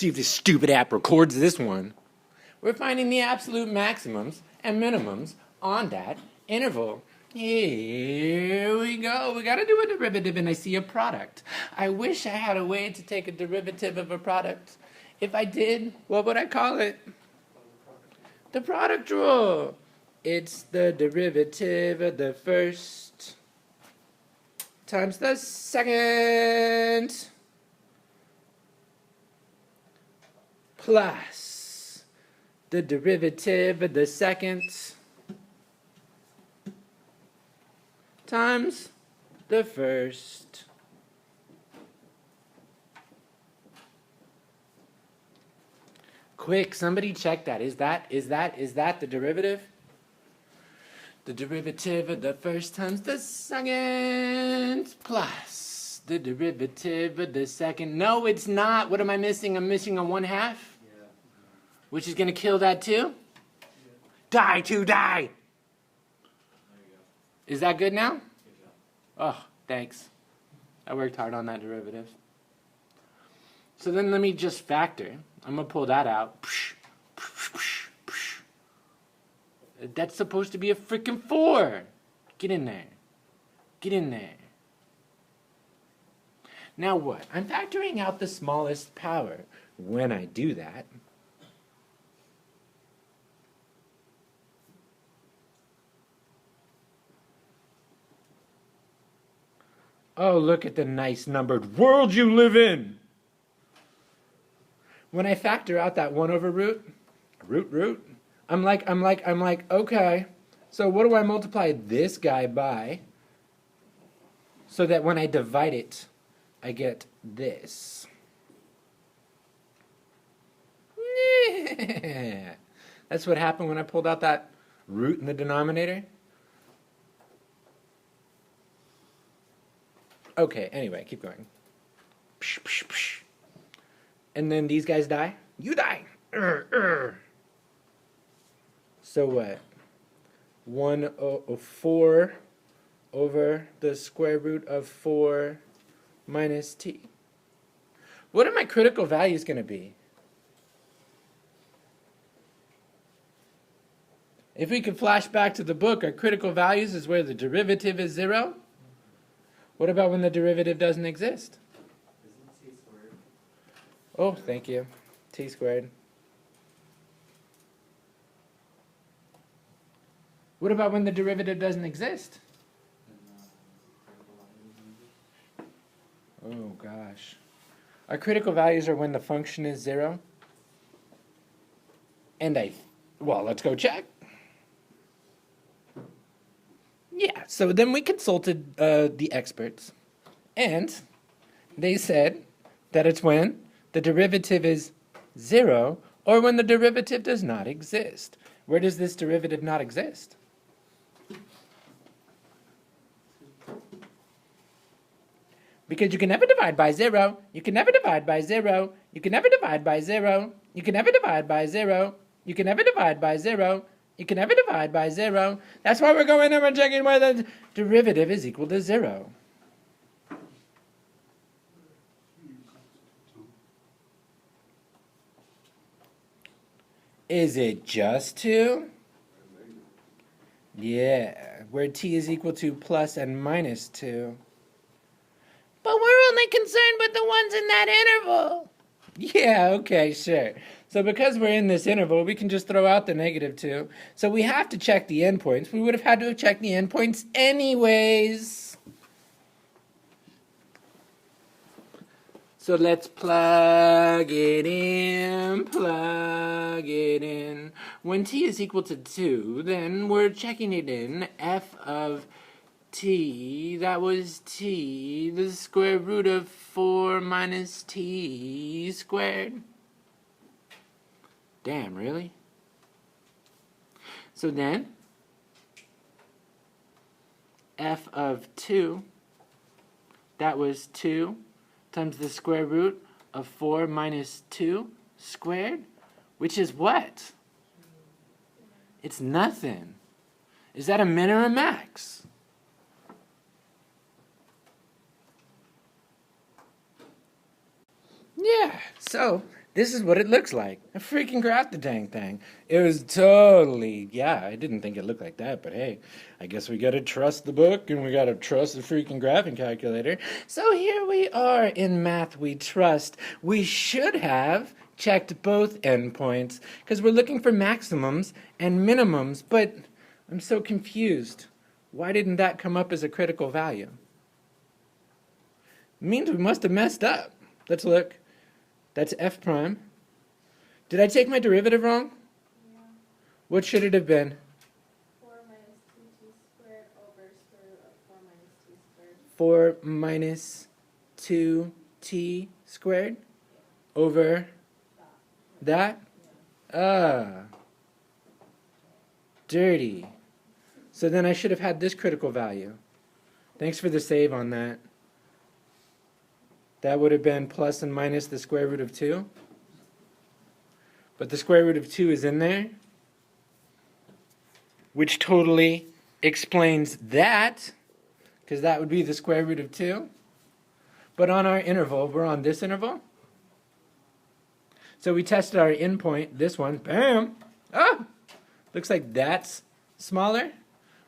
See if this stupid app records this one. We're finding the absolute maximums and minimums on that interval. Here we go. We gotta do a derivative and I see a product. I wish I had a way to take a derivative of a product. If I did, what would I call it? The product rule. It's the derivative of the first times the second plus the derivative of the second times the first. Quick, somebody check that. Is that the derivative? The derivative of the first times the second plus the derivative of the second. No, it's not. What am I missing? I'm missing a 1/2. Yeah. Which is going to kill that too? Yeah. Die to die. There you go. Is that good now? Good job. Oh, thanks. I worked hard on that derivative. So then let me just factor. I'm going to pull that out. That's supposed to be a freaking 4. Get in there. Get in there. Now what? I'm factoring out the smallest power. When I do that, oh, look at the nice numbered world you live in. When I factor out that 1 over root, I'm like, okay, so what do I multiply this guy by so that when I divide it, I get this? Yeah. That's what happened when I pulled out that root in the denominator. Okay, anyway, keep going. And then these guys die? You die! So what? 4 over the square root of 4 minus t. What are my critical values going to be? If we could flash back to the book, our critical values is where the derivative is 0. What about when the derivative doesn't exist? Isn't t squared? Oh, thank you. T squared. What about when the derivative doesn't exist? Oh, gosh. Our critical values are when the function is 0. And well, let's go check. Yeah, so then we consulted the experts. And they said that it's when the derivative is 0 or when the derivative does not exist. Where does this derivative not exist? Because you can never divide by 0. You can never divide by 0. You can never divide by 0. You can never divide by 0. You can never divide by 0. You can never divide by 0. That's why we're going and we're checking where the derivative is equal to 0. Is it just 2? Yeah, where t is equal to plus and minus 2. But we're only concerned with the ones in that interval. Yeah, okay, sure. So because we're in this interval, we can just throw out the -2. So we have to check the endpoints. We would have had to have checked the endpoints anyways. So let's plug it in, plug it in. When t is equal to 2, then we're checking it in. F of t, that was t, the square root of 4 minus t squared. Damn, really? So then, f of 2, that was 2 times the square root of 4 minus 2 squared, which is what? It's nothing. Is that a min or a max? Yeah, so This is what it looks like. I freaking graphed the dang thing. It was totally, yeah, I didn't think it looked like that, but hey, I guess we gotta trust the book and we gotta trust the freaking graphing calculator. So here we are in Math We Trust. We should have checked both endpoints because we're looking for maximums and minimums, but I'm so confused. Why didn't that come up as a critical value? It means we must have messed up. Let's look. That's f prime. Did I take my derivative wrong? Yeah. What should it have been? 4 minus 2t squared over square root of 4 minus t 4 minus squared. 2t squared over that? Ah. Dirty. So then I should have had this critical value. Thanks for the save on that. That would have been plus and minus the square root of 2. But the square root of 2 is in there, which totally explains that, because that would be the square root of 2. But on our interval, we're on this interval. So we tested our endpoint, this one, bam! Ah! Looks like that's smaller.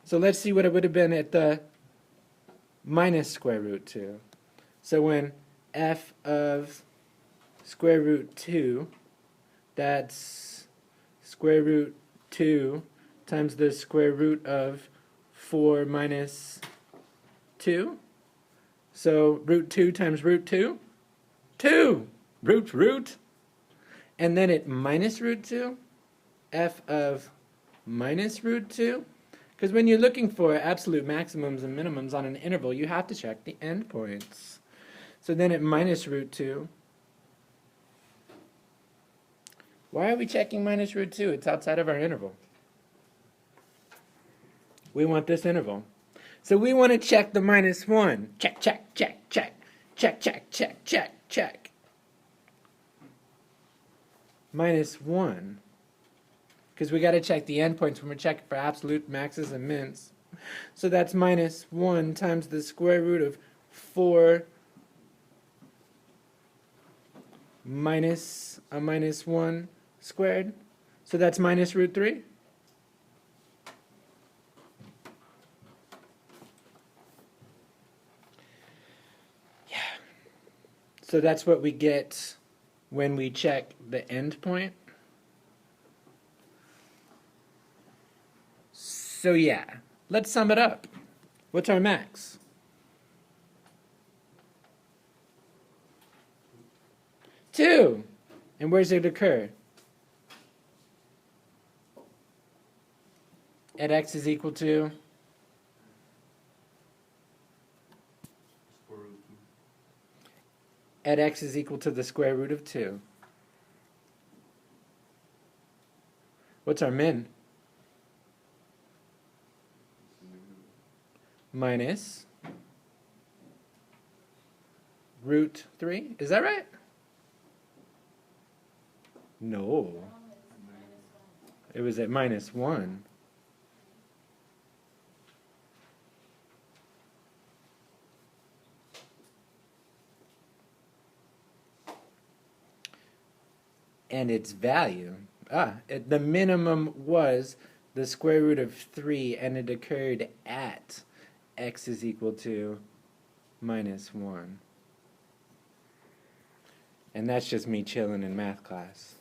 So let's see what it would have been at the minus square root 2. So when f of square root 2, that's square root 2 times the square root of 4 minus 2. So root 2 times root 2, 2! Root. And then at minus root 2, f of minus root 2. Because when you're looking for absolute maximums and minimums on an interval, you have to check the endpoints. So then at minus root 2, why are we checking minus root 2? It's outside of our interval. We want this interval. So we want to check the minus 1. Check. Minus 1. Because we got to check the endpoints when we're checking for absolute maxes and mins. So that's minus 1 times the square root of 4 minus a minus 1 squared. So that's minus root 3. Yeah. So that's what we get when we check the endpoint. So yeah, let's sum it up. What's our max? 2. And where does it occur? At x is equal to? Square root At x is equal to the square root of 2. What's our min? Minus root 3. Is that right? No. It was at minus 1. And its value, the minimum was the square root of 3, and it occurred at x is equal to minus 1. And that's just me chilling in math class.